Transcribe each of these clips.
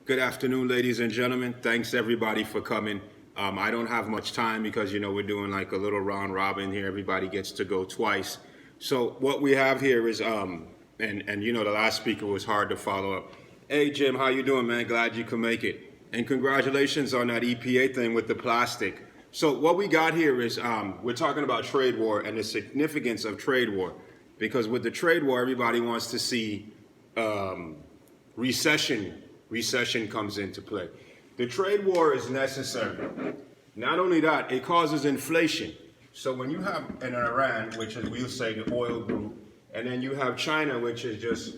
Good afternoon, ladies and gentlemen. Thanks everybody for coming. I don't have much time because we're doing like a little round robin here. Everybody gets to go twice. So what we have here is and the last speaker was hard to follow up. Hey Jim, how you doing, man? Glad you could make it. And congratulations on that EPA thing with the plastic. So what we got here is we're talking about trade war and the significance of trade war, because with the trade war, everybody wants to see recession. Recession comes into play. The trade war is necessary. Not only that, it causes inflation. So when you have an Iran, which is, we'll say, the oil group, and then you have China, which is just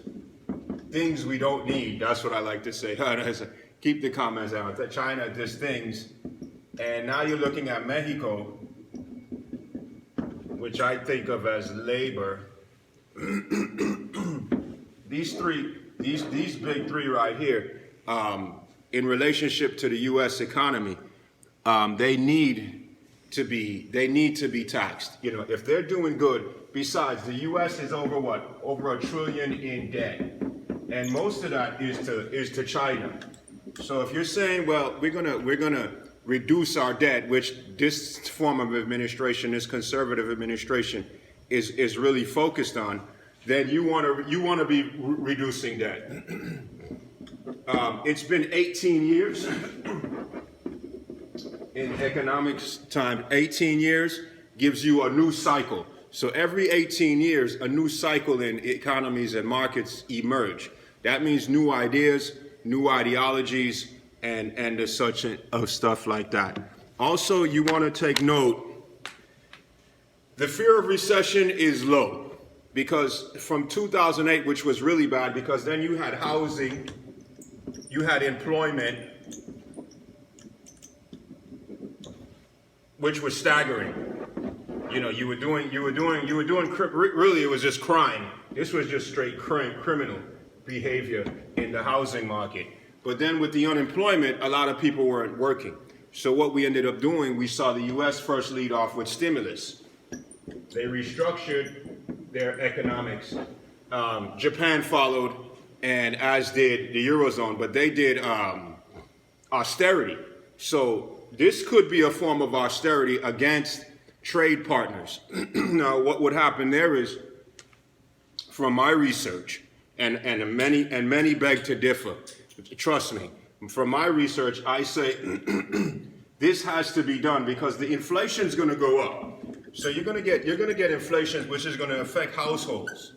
things we don't need. That's what I like to say. Keep the comments out. China, just things. And now you're looking at Mexico, which I think of as labor. These big three right here, in relationship to the U.S. economy, they need to be taxed. If they're doing good. Besides, the U.S. is over what? Over $1 trillion in debt, and most of that is to China. So if you're saying, well, we're gonna reduce our debt, which this form of administration, this conservative administration, is really focused on, then you want to be reducing debt. It's been 18 years in economics time. 18 years gives you a new cycle. So every 18 years, a new cycle in economies and markets emerge. That means new ideas, new ideologies, and the such of stuff like that. Also, you want to take note, the fear of recession is low. Because from 2008, which was really bad, because then you had housing, you had employment, which was staggering. You were doing, really it was just crime. This was just straight criminal behavior in the housing market. But then with the unemployment, a lot of people weren't working. So what we ended up doing, we saw the US first lead off with stimulus. They restructured their economics. Japan followed, and as did the Eurozone, but they did austerity. So this could be a form of austerity against trade partners. Now, what would happen there is, from my research, and many beg to differ, trust me, from my research, I say this has to be done because the inflation is going to go up. So you're going to get inflation, which is going to affect households.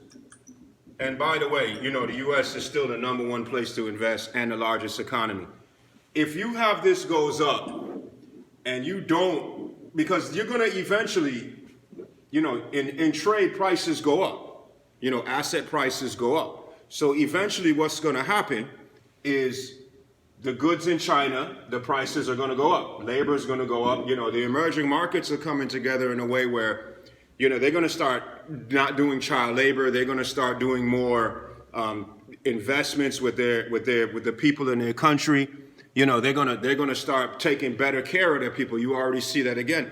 And by the way, the U.S. is still the #1 place to invest and the largest economy. If you have this goes up, and you don't, because you're going to eventually, in trade prices go up, asset prices go up. So eventually, what's going to happen is the goods in China, the prices are going to go up. Labor is going to go up. The emerging markets are coming together in a way where, they're going to start not doing child labor. They're going to start doing more investments with the people in their country. They're going to start taking better care of their people. You already see that again.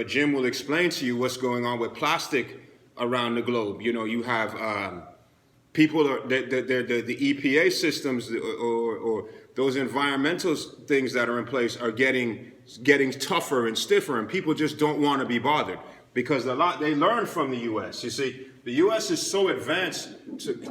Jim will explain to you what's going on with plastic around the globe. You have people the EPA systems or those environmental things that are in place are getting tougher and stiffer, and people just don't want to be bothered because they learn from the U.S. You see, the U.S. is so advanced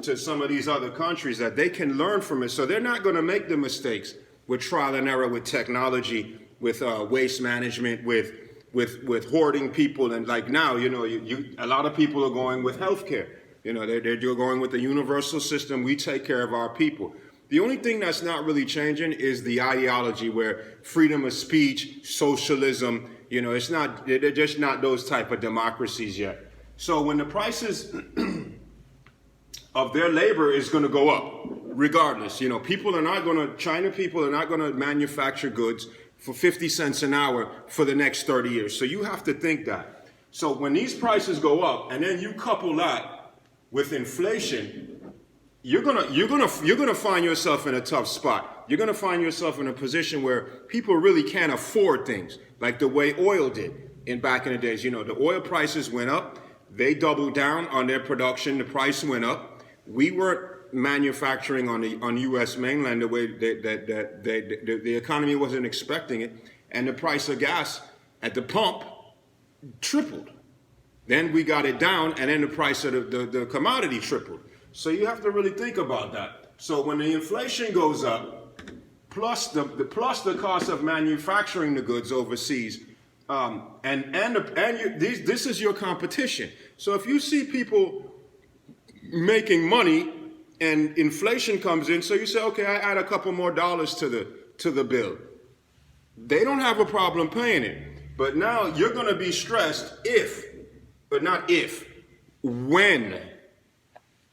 to some of these other countries that they can learn from it, so they're not going to make the mistakes with trial and error, with technology, with waste management, with hoarding people, and like now, a lot of people are going with healthcare. They're going with the universal system. We take care of our people. The only thing that's not really changing is the ideology where freedom of speech, socialism, they're just not those type of democracies yet. So when the prices of their labor is going to go up, regardless, China people are not going to manufacture goods for 50 cents an hour for the next 30 years. So you have to think that. So when these prices go up and then you couple that with inflation, you're gonna find yourself in a tough spot. You're gonna find yourself in a position where people really can't afford things like the way oil did back in the days. The oil prices went up, they doubled down on their production, the price went up. We weren't manufacturing on U.S. mainland the way that the economy wasn't expecting it, and the price of gas at the pump tripled. Then we got it down, and then the price of the commodity tripled. So you have to really think about that. So when the inflation goes up, plus the cost of manufacturing the goods overseas, this is your competition. So if you see people making money and inflation comes in, so you say, okay, I add a couple more dollars to the bill. They don't have a problem paying it. But now you're going to be stressed when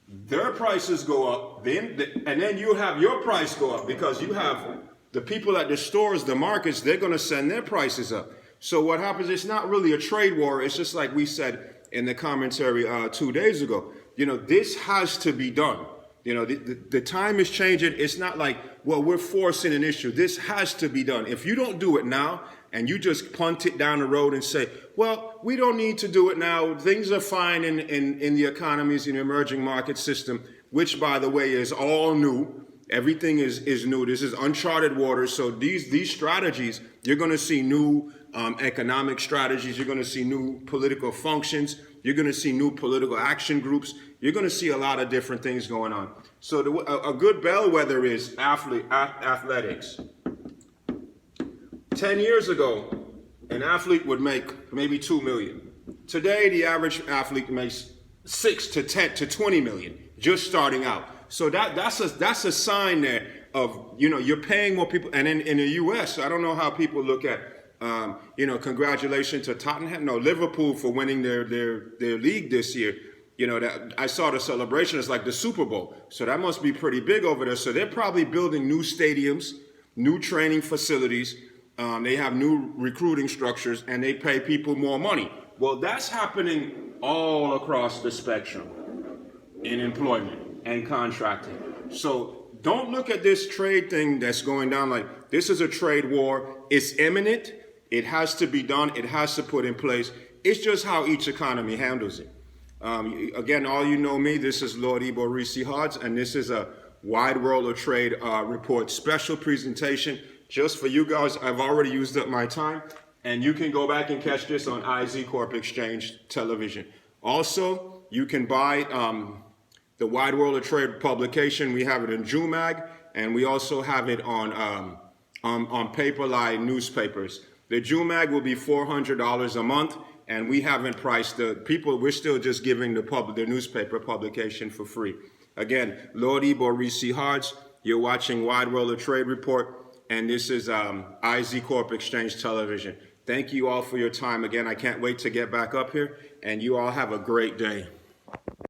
their prices go up, and then you have your price go up, because you have the people at the stores, the markets, they're going to send their prices up. So what happens, it's not really a trade war. It's just like we said in the commentary 2 days ago. This has to be done. The time is changing. It's not like, well, we're forcing an issue. This has to be done. If you don't do it now and you just punt it down the road and say, well, we don't need to do it now, things are fine in the economies, in the emerging market system, which, by the way, is all new. Everything is new. This is uncharted waters. So these strategies, you're going to see new economic strategies. You're going to see new political functions. You're going to see new political action groups. You're going to see a lot of different things going on. So a good bellwether is athletics. 10 years ago, an athlete would make maybe $2 million. Today, the average athlete makes $6 to $10 to $20 million just starting out. So that's a sign there of, you're paying more people. And in the U.S., I don't know how people look at, congratulations to Tottenham. No, Liverpool for winning their league this year. That I saw the celebration. It's like the Super Bowl. So that must be pretty big over there. So they're probably building new stadiums, new training facilities. They have new recruiting structures, and they pay people more money. Well, that's happening all across the spectrum in employment and contracting. So don't look at this trade thing that's going down like this is a trade war. It's imminent. It has to be done. It has to put in place. It's just how each economy handles it. Again, all you know me, this is Lord Ibo Risi Hards, and this is a Wide World of Trade report special presentation just for you guys. I've already used up my time, and you can go back and catch this on IZ Corp Exchange Television. Also, you can buy the Wide World of Trade publication. We have it in JUMAG, and we also have it on Paperline newspapers. The JUMAG will be $400 a month, and we haven't priced the people. We're still just giving the newspaper publication for free. Again, Lord Ibo Risi Hards. You're watching Wide World of Trade Report, and this is IZ Corp Exchange Television. Thank you all for your time. Again, I can't wait to get back up here, and you all have a great day.